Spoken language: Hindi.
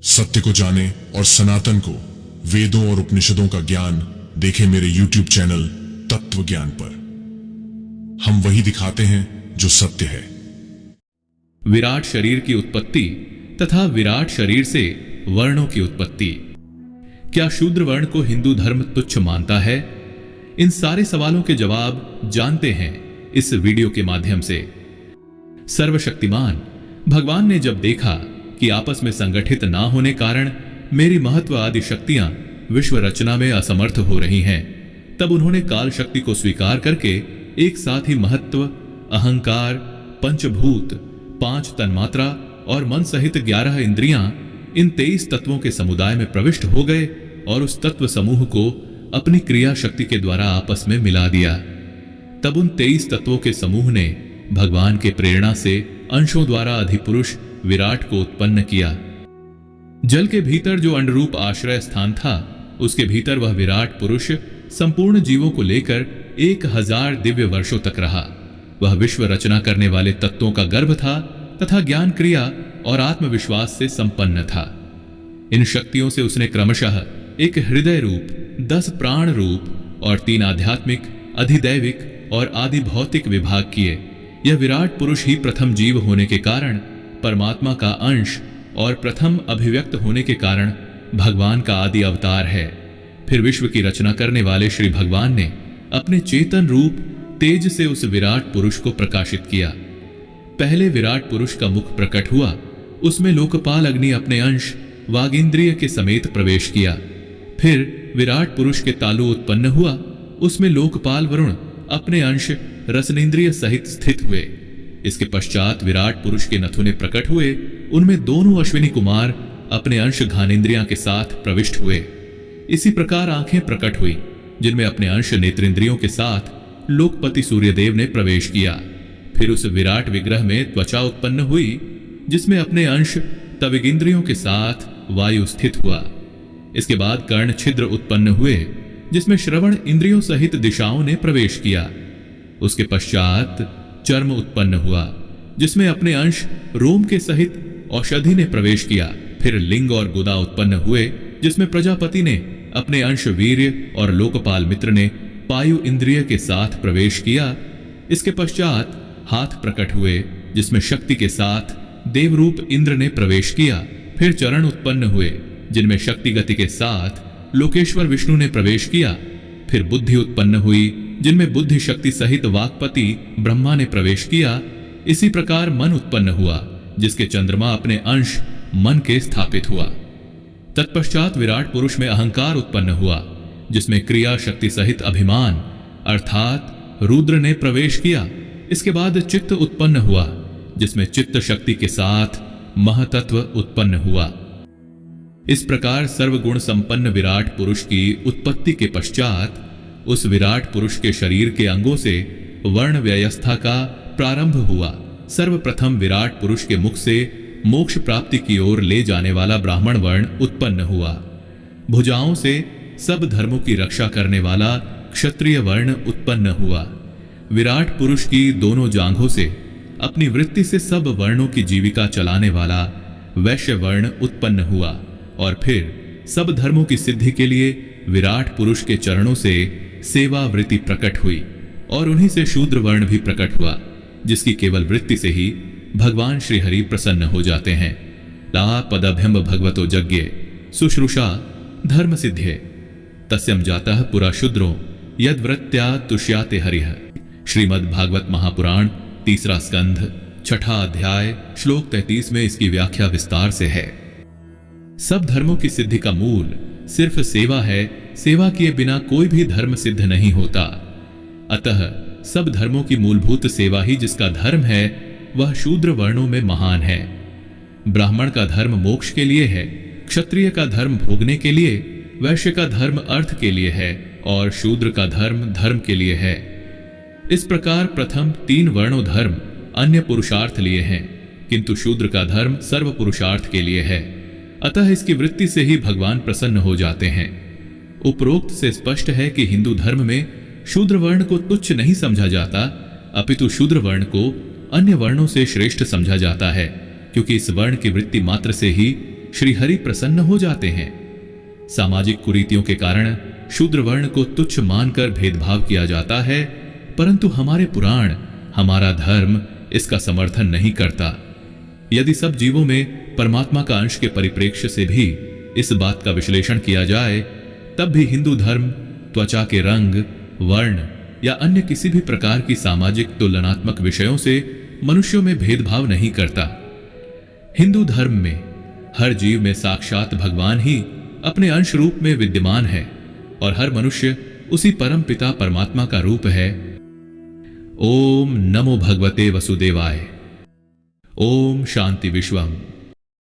सत्य को जाने और सनातन को, वेदों और उपनिषदों का ज्ञान देखें मेरे YouTube चैनल तत्व ज्ञान पर। हम वही दिखाते हैं जो सत्य है। विराट शरीर की उत्पत्ति तथा विराट शरीर से वर्णों की उत्पत्ति। क्या शूद्र वर्ण को हिंदू धर्म तुच्छ मानता है? इन सारे सवालों के जवाब जानते हैं इस वीडियो के माध्यम से। सर्वशक्तिमान भगवान ने जब देखा कि आपस में संगठित ना होने कारण मेरी महत्व आदि शक्तियां विश्व रचना में असमर्थ हो रही हैं, तब उन्होंने काल शक्ति को स्वीकार करके एक साथ ही महत्व, अहंकार, पंचभूत, 5 तन्मात्रा और मन सहित 11 इंद्रियां इन 23 तत्वों के समुदाय में प्रविष्ट हो गए और उस तत्व समूह को अपनी क्रिया शक्ति के द्वारा आपस में मिला दिया। तब उन 23 तत्वों के समूह ने भगवान के प्रेरणा से अंशों द्वारा अधिपुरुष विराट को उत्पन्न किया। जल के भीतर जो अंडरूप आश्रय स्थान था, उसके भीतर वह विराट पुरुष संपूर्ण जीवों को लेकर 1000 दिव्य वर्षों तक रहा। वह विश्व रचना करने वाले तत्वों का गर्भ था तथा ज्ञान क्रिया और आत्मविश्वास से संपन्न था। इन शक्तियों से उसने क्रमशः एक हृदय रूप, 10 प्राण रूप और 3 आध्यात्मिक, अधिदैविक और आदि भौतिक विभाग किए। यह विराट पुरुष ही प्रथम जीव होने के कारण परमात्मा का अंश और प्रथम अभिव्यक्त होने के कारण भगवान का आदि अवतार है। फिर विश्व की रचना करने वाले श्री भगवान ने अपने चेतन रूप तेज से उस विराट पुरुष को प्रकाशित किया। पहले विराट पुरुष का मुख प्रकट हुआ, उसमें लोकपाल अग्नि अपने अंश वागींद्रिय के समेत प्रवेश किया। फिर विराट पुरुष के तालु उत्पन्न हुआ, उसमें लोकपाल वरुण अपने अंश रसनेन्द्रिय सहित स्थित हुए। इसके पश्चात विराट पुरुष के नथुने प्रकट हुए, उनमें दोनों अश्विनी कुमार अपने अंश घानेन्द्रियां के साथ प्रविष्ट हुए। इसी प्रकार आंखें प्रकट हुई, जिनमें अपने अंश नेत्रेंद्रियों के साथ लोकपति सूर्यदेव ने प्रवेश किया। फिर उस विराट विग्रह में त्वचा उत्पन्न हुई, जिसमें अपने अंश तविगिंद्रियों के साथ वायु स्थित हुआ। इसके बाद कर्ण छिद्र उत्पन्न हुए, जिसमें श्रवण इंद्रियों सहित दिशाओं ने प्रवेश किया। उसके पश्चात चर्म उत्पन्न हुआ, जिसमें अपने अंश रोम के सहित औषधि ने प्रवेश किया। फिर लिंग और गुदा उत्पन्न हुए, जिसमें प्रजापति ने अपने अंश वीर्य और लोकपाल मित्र ने पायु इंद्रिय के साथ प्रवेश किया। इसके पश्चात हाथ प्रकट हुए, जिसमें शक्ति के साथ देवरूप इंद्र ने प्रवेश किया। फिर चरण उत्पन्न हुए, जिनमें शक्ति गति के साथ लोकेश्वर विष्णु ने प्रवेश किया। फिर बुद्धि उत्पन्न हुई, जिनमें बुद्धि शक्ति सहित वाक्पति ब्रह्मा ने प्रवेश किया। इसी प्रकार मन उत्पन्न हुआ, जिसके चंद्रमा अपने अंश मन के स्थापित हुआ। तत्पश्चात विराट पुरुष में अहंकार उत्पन्न हुआ, जिसमें क्रिया शक्ति सहित अभिमान अर्थात रुद्र ने प्रवेश किया। इसके बाद चित्त उत्पन्न हुआ, जिसमें चित्त शक्ति के साथ महतत्व उत्पन्न हुआ। इस प्रकार सर्वगुण संपन्न विराट पुरुष की उत्पत्ति के पश्चात उस विराट पुरुष के शरीर के अंगों से वर्ण व्यवस्था का प्रारंभ हुआ। सर्वप्रथम विराट पुरुष के मुख से मोक्ष प्राप्ति की ओर ले जाने वाला ब्राह्मण वर्ण उत्पन्न हुआ। भुजाओं से सब धर्मों की रक्षा करने वाला क्षत्रिय वर्ण उत्पन्न हुआ। विराट पुरुष की दोनों जांघों से अपनी वृत्ति से सब वर्णों की जीविका चलाने वाला वैश्य वर्ण उत्पन्न हुआ। और फिर सब धर्मों की सिद्धि के लिए विराट पुरुष के चरणों से सेवा वृत्ति प्रकट हुई और उन्हीं से शूद्र वर्ण भी प्रकट हुआ, जिसकी केवल वृत्ति से ही भगवान श्री हरि प्रसन्न हो जाते हैं। ला पदभ्यम भगवतो यज्ञे शुश्रूषा धर्म सिद्धे तस्यम जातः पुरा शूद्रो यद्वृत्त्या तुष्याते हरिः। श्रीमद् भागवत महापुराण 3रा स्कंध 6ठा अध्याय श्लोक 33 में इसकी व्याख्या विस्तार से है। सब धर्मों की सिद्धि का मूल सिर्फ सेवा है। सेवा किए बिना कोई भी धर्म सिद्ध नहीं होता। अतः सब धर्मों की मूलभूत सेवा ही जिसका धर्म है, वह शूद्र वर्णों में महान है। ब्राह्मण का धर्म मोक्ष के लिए है, क्षत्रिय का धर्म भोगने के लिए, वैश्य का धर्म अर्थ के लिए है और शूद्र का धर्म धर्म के लिए है। इस प्रकार प्रथम 3 वर्णों धर्म अन्य पुरुषार्थ लिए हैं, किंतु शूद्र का धर्म सर्व पुरुषार्थ के लिए है। अतः इसकी वृत्ति से ही भगवान प्रसन्न हो जाते हैं। उपरोक्त से स्पष्ट है कि हिंदू धर्म में शूद्र वर्ण को तुच्छ नहीं समझा जाता, अपितु शूद्र वर्ण को अन्य वर्णों से श्रेष्ठ समझा जाता है, क्योंकि इस वर्ण की वृत्ति मात्र से ही श्री हरि प्रसन्न हो जाते हैं। सामाजिक कुरीतियों के कारण शूद्र वर्ण को तुच्छ मानकर भेदभाव किया जाता है, परंतु हमारे पुराण, हमारा धर्म इसका समर्थन नहीं करता। यदि सब जीवों में परमात्मा का अंश के परिप्रेक्ष्य से भी इस बात का विश्लेषण किया जाए, तब भी हिंदू धर्म त्वचा के रंग, वर्ण या अन्य किसी भी प्रकार की सामाजिक तुलनात्मक विषयों से मनुष्यों में भेदभाव नहीं करता। हिंदू धर्म में हर जीव में साक्षात भगवान ही अपने अंश रूप में विद्यमान है और हर मनुष्य उसी परम पिता परमात्मा का रूप है। ओम नमो भगवते वसुदेवाय। ओम शांति विश्वम।